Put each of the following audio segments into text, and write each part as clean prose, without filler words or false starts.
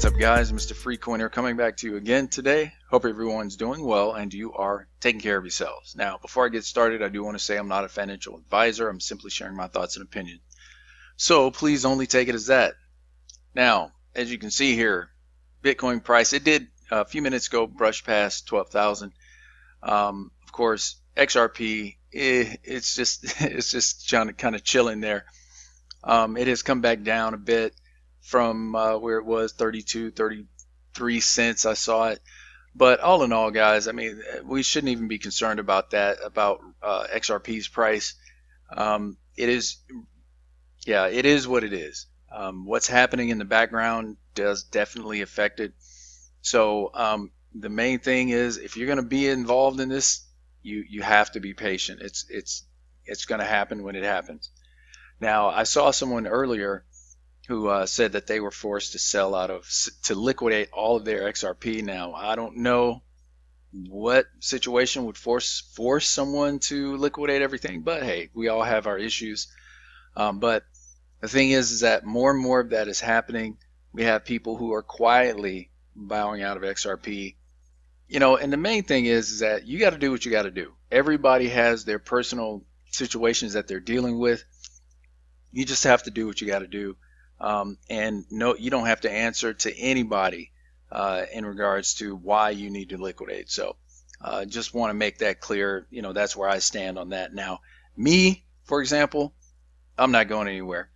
What's up, guys? Mr. Free Coiner coming back to you again today. Hope everyone's doing well and you are taking care of yourselves. Now, before I get started, I do want to say I'm not a financial advisor. I'm simply sharing my thoughts and opinions. So please only take it as that. Now, as you can see here, Bitcoin price, it did a few minutes ago brush past 12,000. Of course, XRP, it's just kind of chilling there. It has come back down a bit from where it was 32, 33 cents. I saw it. But all in all, guys, I mean, we shouldn't even be concerned about that, about XRP's price. It is what it is. What's happening in the background does definitely affect it. So the main thing is, if you're going to be involved in this, you have to be patient. It's going to happen when it happens. Now, I saw someone earlier who said that they were forced to sell to liquidate all of their XRP. Now, I don't know what situation would force someone to liquidate everything, but hey, we all have our issues. But the thing is that more and more of that is happening. We have people who are quietly bowing out of XRP. And the main thing is that you got to do what you got to do. Everybody has their personal situations that they're dealing with. You just have to do what you got to do. And no, you don't have to answer to anybody in regards to why you need to liquidate. So just want to make that clear. That's where I stand on that. Now, me, for example, I'm not going anywhere.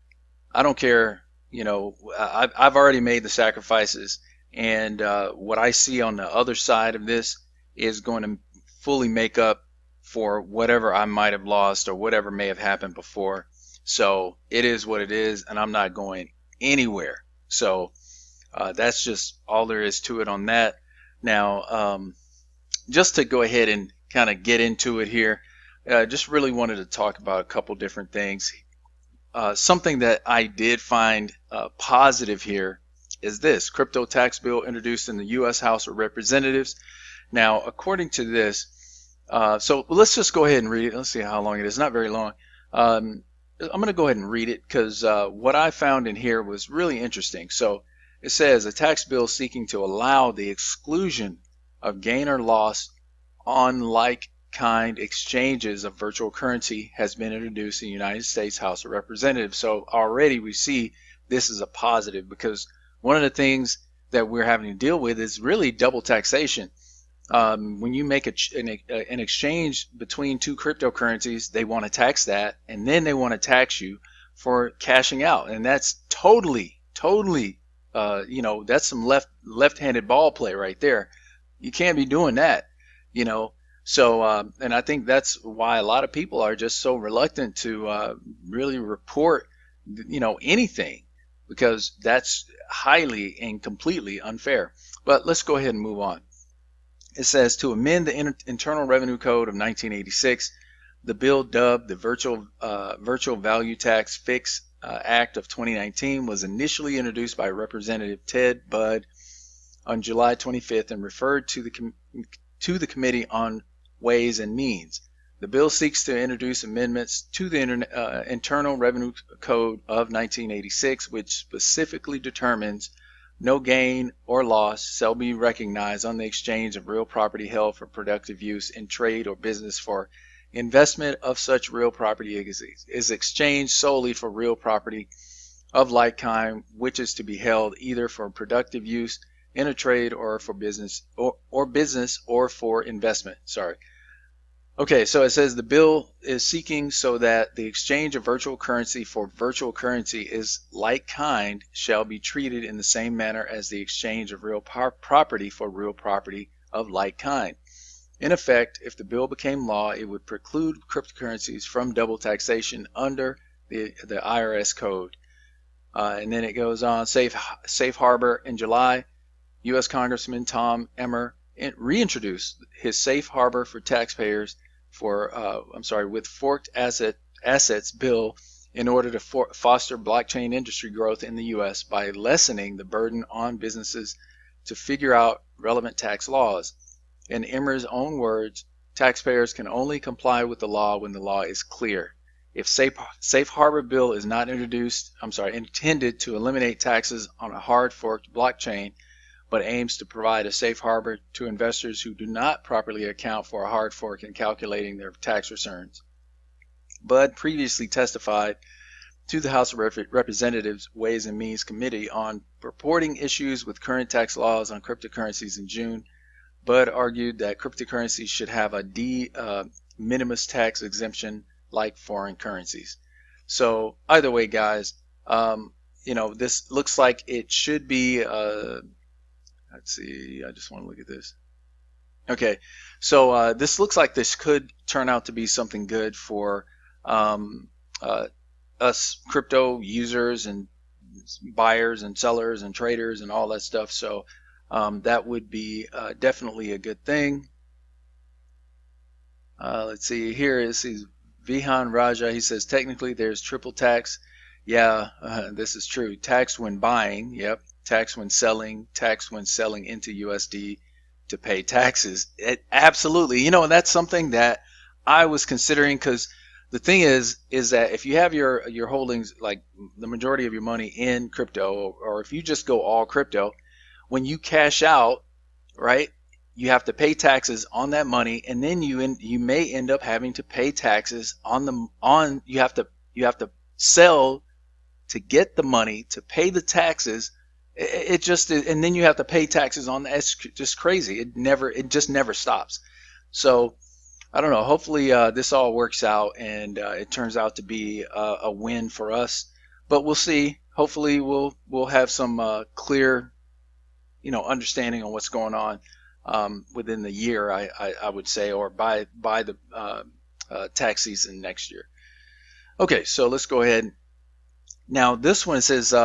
I don't care. I've already made the sacrifices, and what I see on the other side of this is going to fully make up for whatever I might have lost or whatever may have happened before. So it is what it is, and I'm not going anywhere. So that's just all there is to it on that. Now, just to go ahead and kind of get into it here, just really wanted to talk about a couple different things. Something that I did find positive here is this crypto tax bill introduced in the U.S. House of Representatives. Now, according to this, so let's just go ahead and read it. Let's see how long it is. Not very long. I'm going to go ahead and read it because what I found in here was really interesting. So it says a tax bill seeking to allow the exclusion of gain or loss on like-kind exchanges of virtual currency has been introduced in the United States House of Representatives. So already we see this is a positive, because one of the things that we're having to deal with is really double taxation. When you make an exchange between two cryptocurrencies, they want to tax that, and then they want to tax you for cashing out, and that's totally, that's some left-handed ball play right there. You can't be doing that, So, and I think that's why a lot of people are just so reluctant to really report, anything, because that's highly and completely unfair. But let's go ahead and move on. It says to amend the Internal Revenue Code of 1986, the bill dubbed the Virtual Value Tax Fix Act of 2019 was initially introduced by Representative Ted Budd on July 25th and referred to the Committee on Ways and Means. The bill seeks to introduce amendments to the Internal Revenue Code of 1986, which specifically determines no gain or loss shall be recognized on the exchange of real property held for productive use in trade or business for investment of such real property is exchanged solely for real property of like kind, which is to be held either for productive use in a trade or for business or for investment. Okay, so it says the bill is seeking so that the exchange of virtual currency for virtual currency is like kind shall be treated in the same manner as the exchange of real property for real property of like kind. In effect, if the bill became law, it would preclude cryptocurrencies from double taxation under the IRS code. And then it goes on, safe harbor. In July, U.S. Congressman Tom Emmer reintroduced his safe harbor for taxpayers with forked assets bill in order to foster blockchain industry growth in the U.S. by lessening the burden on businesses to figure out relevant tax laws. In Emmer's own words, taxpayers can only comply with the law when the law is clear. If safe harbor bill is not intended to eliminate taxes on a hard forked blockchain, but aims to provide a safe harbor to investors who do not properly account for a hard fork in calculating their tax returns. Bud previously testified to the House of Representatives Ways and Means Committee on reporting issues with current tax laws on cryptocurrencies in June. Bud argued that cryptocurrencies should have a de minimis tax exemption like foreign currencies. So either way, guys, this looks like it should be, let's see, I just want to look at this. Okay, so this looks like this could turn out to be something good for us crypto users and buyers and sellers and traders and all that stuff. So that would be definitely a good thing. Let's see, here is Vihan Raja. He says technically there's triple tax. Yeah, this is true. Tax when buying, yep. Tax when selling into USD to pay taxes. Absolutely. And that's something that I was considering, because the thing is that if you have your holdings, like the majority of your money in crypto, or if you just go all crypto, when you cash out, right, you have to pay taxes on that money, and then you may end up having to pay taxes on you have to sell to get the money to pay the taxes. And then you have to pay taxes on that. It's just crazy. It just never stops. So I don't know. Hopefully this all works out and it turns out to be a win for us. But we'll see. Hopefully we'll have some clear, understanding on what's going on within the year, I would say, or by the tax season next year. Okay, so let's go ahead. Now this one says,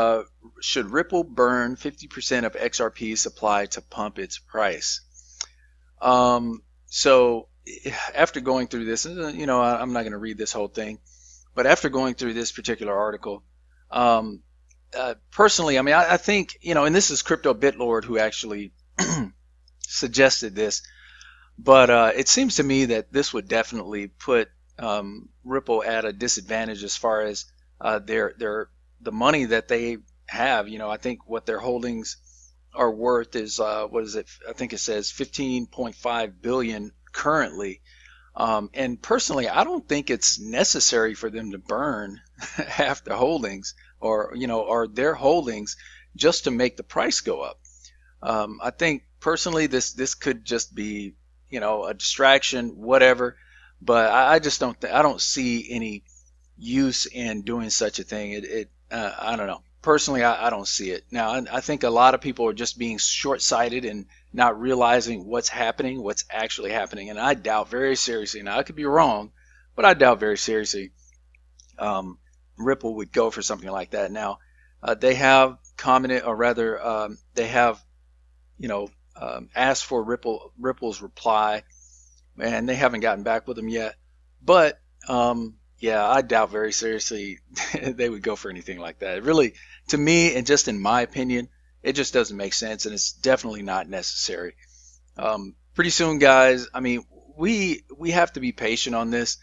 should Ripple burn 50% of XRP supply to pump its price? So after going through this, I'm not going to read this whole thing, but after going through this particular article, personally, I think, and this is Crypto BitLord who actually suggested this, but it seems to me that this would definitely put Ripple at a disadvantage as far as the money that they have. I think what their holdings are worth is what is it? I think it says 15.5 billion currently. And personally, I don't think it's necessary for them to burn half their holdings or their holdings just to make the price go up. I think personally this could just be a distraction, whatever. But I just don't see any use in doing such a thing. I don't know. Personally, I don't see it. Now, I think a lot of people are just being short-sighted and not realizing what's actually happening. And I doubt very seriously, now I could be wrong, but I doubt very seriously Ripple would go for something like that. Now, they have commented, or rather, they have, asked for Ripple's reply, and they haven't gotten back with them yet. But yeah, I doubt very seriously they would go for anything like that. It really, to me, and just in my opinion, it just doesn't make sense, and it's definitely not necessary. Pretty soon, guys, we have to be patient on this.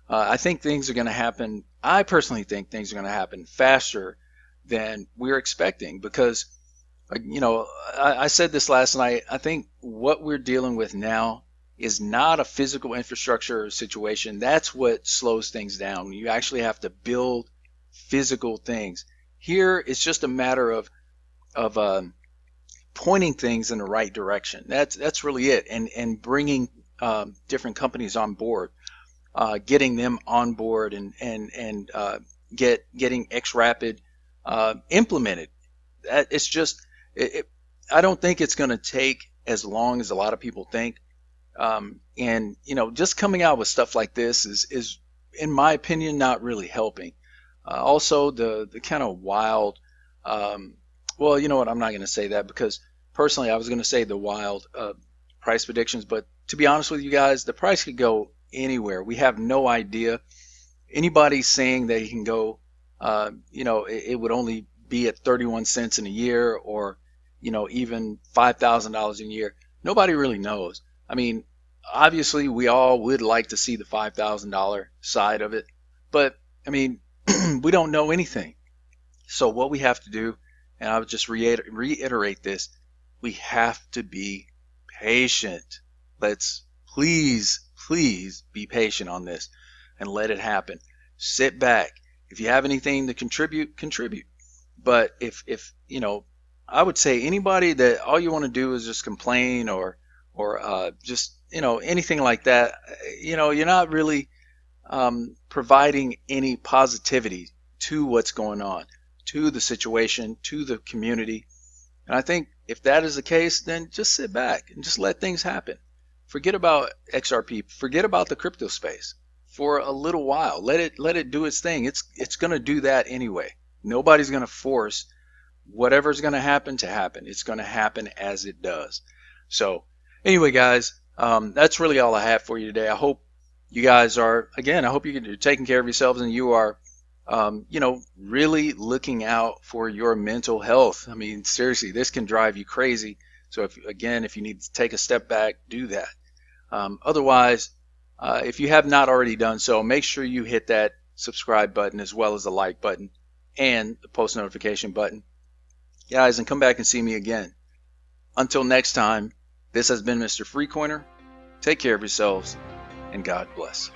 I think things are going to happen. I personally think things are going to happen faster than we're expecting, because, I said this last night. I think what we're dealing with now is not a physical infrastructure situation. That's what slows things down. You actually have to build physical things. Here, it's just a matter of pointing things in the right direction. That's really it. And bringing different companies on board, getting them on board, and getting XRP implemented. It's just, I don't think it's going to take as long as a lot of people think. And just coming out with stuff like this is in my opinion not really helping. Also the kind of wild, well, you know what, I'm not going to say that, because personally I was going to say the wild price predictions, but to be honest with you guys, the price could go anywhere. We have no idea. Anybody saying they can go, it would only be at 31 cents in a year, or even $5,000 a year. Nobody really knows. Obviously we all would like to see the $5,000 side of it, but I mean, we don't know anything. So what we have to do, and I would just reiterate this, we have to be patient. Let's please be patient on this and let it happen. Sit back. If you have anything to contribute, contribute. But if I would say anybody that all you want to do is just complain or just anything like that, you're not really providing any positivity to what's going on, to the situation, to the community. And I think if that is the case, then just sit back and just let things happen. Forget about XRP. Forget about the crypto space for a little while. Let it do its thing. It's going to do that anyway. Nobody's going to force whatever's going to happen to happen. It's going to happen as it does. So anyway, guys, that's really all I have for you today. I hope you guys are, again, I hope you're taking care of yourselves and you are really looking out for your mental health. I mean, seriously, this can drive you crazy. So if you need to take a step back, do that. Otherwise, if you have not already done so, make sure you hit that subscribe button as well as the like button and the post notification button. Guys, and come back and see me again. Until next time, this has been Mr. Freecoiner. Take care of yourselves, and God bless.